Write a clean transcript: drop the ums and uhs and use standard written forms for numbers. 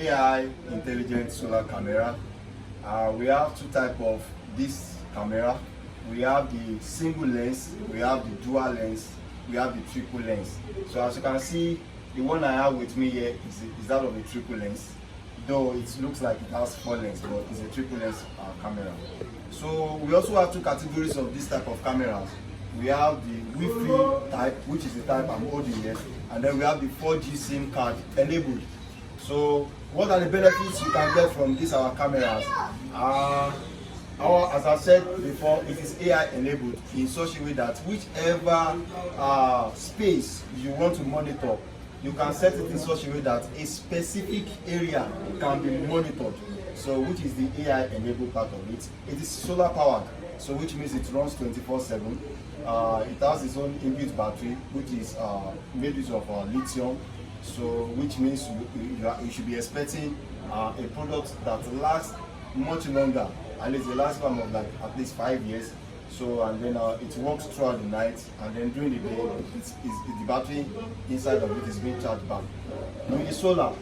AI intelligent solar camera. We have two types of this camera. We have the single lens, we have the dual lens, we have the triple lens. So as you can see, the one I have with me here is that of a triple lens. Though it looks like it has 4 lenses, but it's a triple lens camera. So we also have 2 categories of this type of cameras. We have the Wi-Fi type, which is the type I'm holding here, and then we have the 4G SIM card enabled. So what are the benefits you can get from these our cameras? As I said before, it is AI enabled in such a way that whichever space you want to monitor, you can set it in such a way that a specific area can be monitored. So which is the AI enabled part of it. It is solar powered, so which means it runs 24/7. It has its own inbuilt battery, which is made use of lithium. So which means you should be expecting a product that lasts much longer, at least the lifespan of like at least 5 years. So and then it works throughout the night, and then during the day the battery inside of it is being charged back. With the solar,